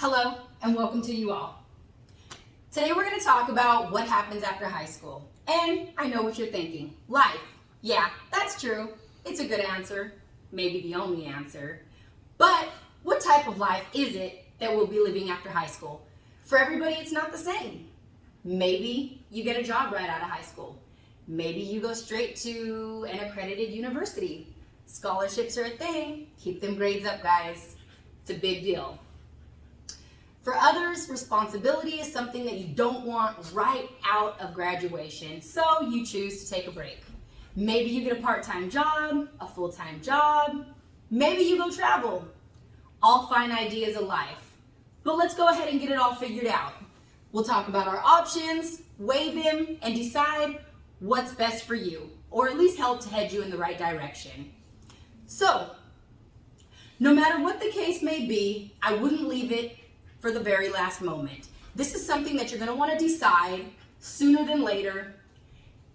Hello and welcome to you all. Today we're going to talk about what happens after high school. And I know what you're thinking. Life. Yeah, that's true. It's a good answer. Maybe the only answer. But what type of life is it that we'll be living after high school? For everybody, it's not the same. Maybe you get a job right out of high school. Maybe you go straight to an accredited university. Scholarships are a thing. Keep them grades up, guys. It's a big deal. For others, responsibility is something that you don't want right out of graduation, so you choose to take a break. Maybe you get a part-time job, a full-time job, maybe you go travel. All fine ideas of life. But let's go ahead and get it all figured out. We'll talk about our options, weigh them, and decide what's best for you, or at least help to head you in the right direction. So, no matter what the case may be, I wouldn't leave it for the very last moment. This is something that you're going to want to decide sooner than later.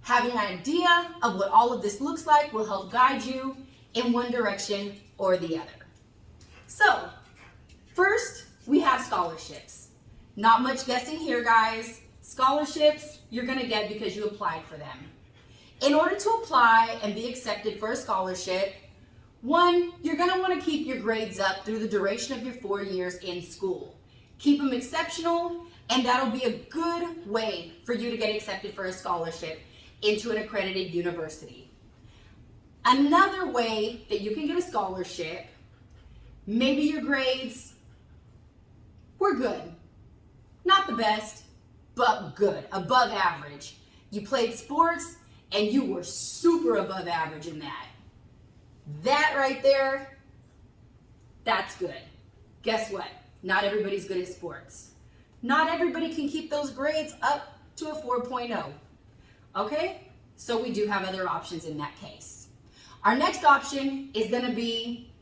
Having an idea of what all of this looks like will help guide you in one direction or the other. So, first, we have scholarships. Not much guessing here, guys. Scholarships, you're going to get because you applied for them. In order to apply and be accepted for a scholarship, one, you're going to want to keep your grades up through the duration of your 4 years in school. Keep them exceptional, and that'll be a good way for you to get accepted for a scholarship into an accredited university. Another way that you can get a scholarship, maybe your grades were good. Not the best, but good, above average. You played sports, and you were super above average in that. That right there, that's good. Guess what? Not everybody's good at sports. Not everybody can keep those grades up to a 4.0. Okay? So we do have other options in that case. Our next option is going to be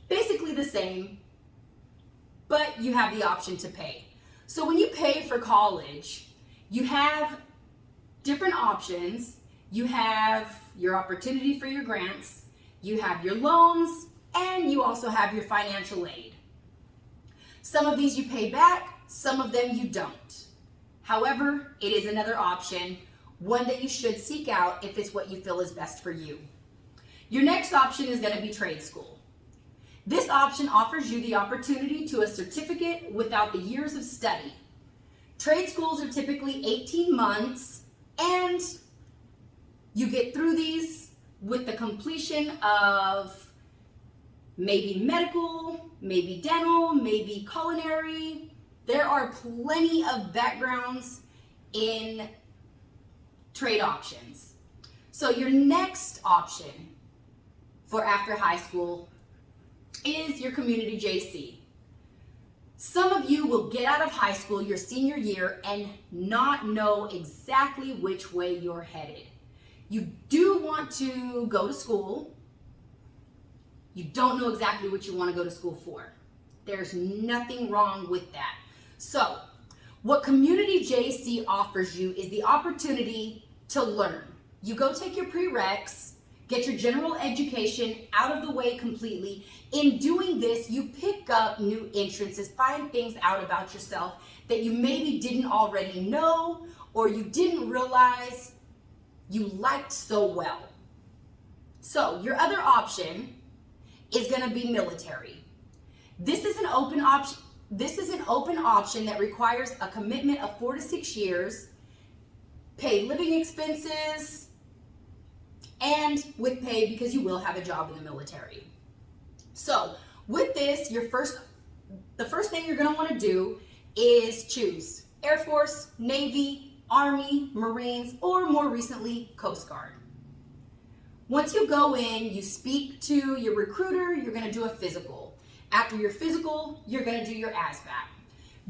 basically the same, but you have the option to pay. So when you pay for college, you have different options. You have your opportunity for your grants, you have your loans, and you also have your financial aid. Some of these you pay back, some of them you don't. However, it is another option, one that you should seek out if it's what you feel is best for you. Your next option is going to be trade school. This option offers you the opportunity to a certificate without the years of study. Trade schools are typically 18 months, and you get through these with the completion of maybe medical, maybe dental, maybe culinary. There are plenty of backgrounds in trade options. So your next option for after high school is your community JC. Some of you will get out of high school your senior year and not know exactly which way you're headed. You do want to go to school. You don't know exactly what you want to go to school for. There's nothing wrong with that. So, what Community JC offers you is the opportunity to learn. You go take your prereqs, get your general education out of the way completely. In doing this, you pick up new interests, find things out about yourself that you maybe didn't already know or you didn't realize you liked so well. So, your other option is going to be military. This is an open option. This is an open option that requires a commitment of 4 to 6 years, pay living expenses, and with pay because you will have a job in the military. So with this, the first thing you're going to want to do is choose Air Force, Navy, Army, Marines, or more recently, Coast Guard. Once you go in, you speak to your recruiter, you're going to do a physical. After your physical, you're going to do your ASVAB.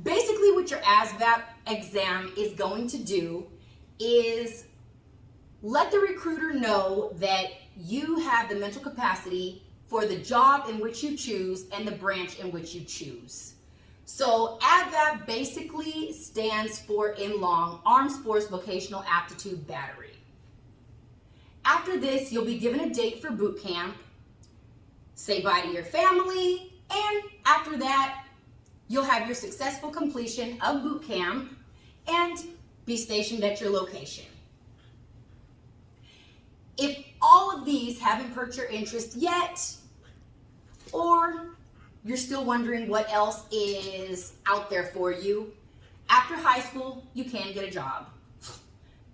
Basically, what your ASVAB exam is going to do is let the recruiter know that you have the mental capacity for the job in which you choose and the branch in which you choose. So ASVAB basically stands for in long, Armed Forces Vocational Aptitude Battery. After this, you'll be given a date for boot camp, say bye to your family, and after that, You'll have your successful completion of boot camp and be stationed at your location. If all of these haven't perked your interest yet, or you're still wondering what else is out there for you, after high school, you can get a job.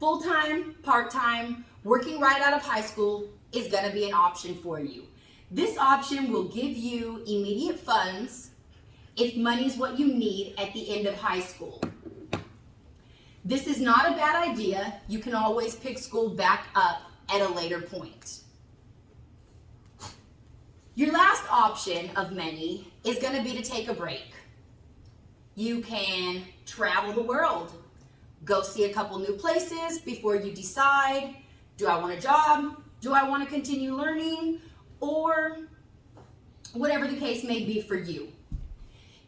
Full-time, part-time, working right out of high school is going to be an option for you. This option will give you immediate funds if money's what you need at the end of high school. This is not a bad idea. You can always pick school back up at a later point. Your last option of many is going to be to take a break. You can travel the world, go see a couple new places before you decide, do I want a job? Do I want to continue learning? Or whatever the case may be for you.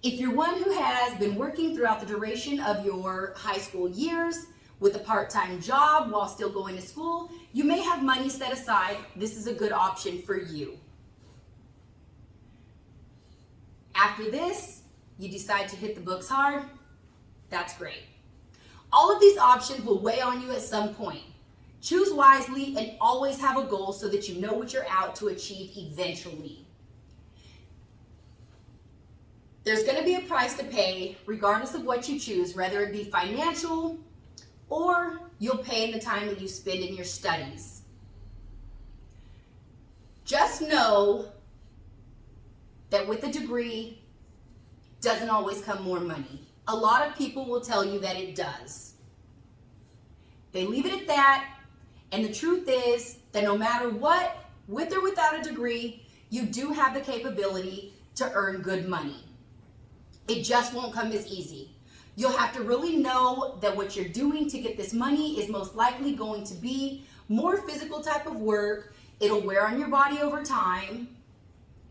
If you're one who has been working throughout the duration of your high school years with a part-time job while still going to school, you may have money set aside. This is a good option for you. After this, you decide to hit the books hard. That's great. All of these options will weigh on you at some point. Choose wisely and always have a goal so that you know what you're out to achieve eventually. There's going to be a price to pay regardless of what you choose, whether it be financial or you'll pay in the time that you spend in your studies. Just know that with a degree doesn't always come more money. A lot of people will tell you that it does. They leave it at that, and the truth is that no matter what, with or without a degree, you do have the capability to earn good money. It just won't come as easy. You'll have to really know that what you're doing to get this money is most likely going to be more physical type of work. It'll wear on your body over time.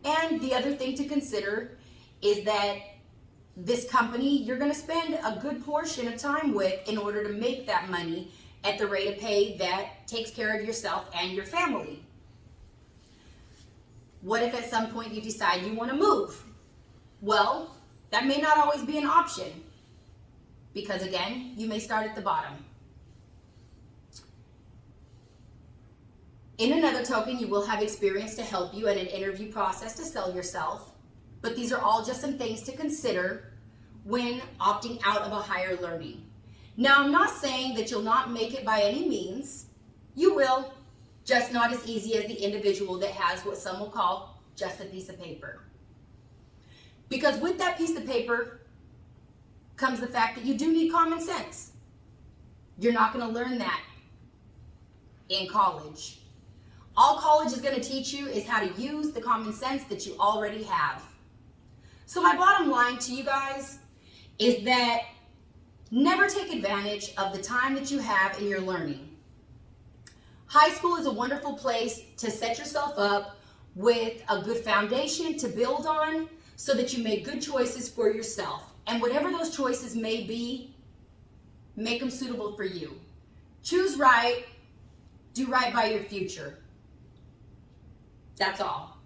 And the other thing to consider is that this company you're going to spend a good portion of time with in order to make that money at the rate of pay that takes care of yourself and your family. What if at some point you decide you want to move? Well, that may not always be an option because again, you may start at the bottom. In another token, you will have experience to help you in an interview process to sell yourself, but these are all just some things to consider when opting out of a higher learning. Now, I'm not saying that you'll not make it by any means. You will, just not as easy as the individual that has what some will call just a piece of paper. Because with that piece of paper comes the fact that you do need common sense. You're not going to learn that in college. All college is going to teach you is how to use the common sense that you already have. So my bottom line to you guys is that never take advantage of the time that you have in your learning. High school is a wonderful place to set yourself up with a good foundation to build on so that you make good choices for yourself. And whatever those choices may be, make them suitable for you. Choose right, do right by your future. That's all.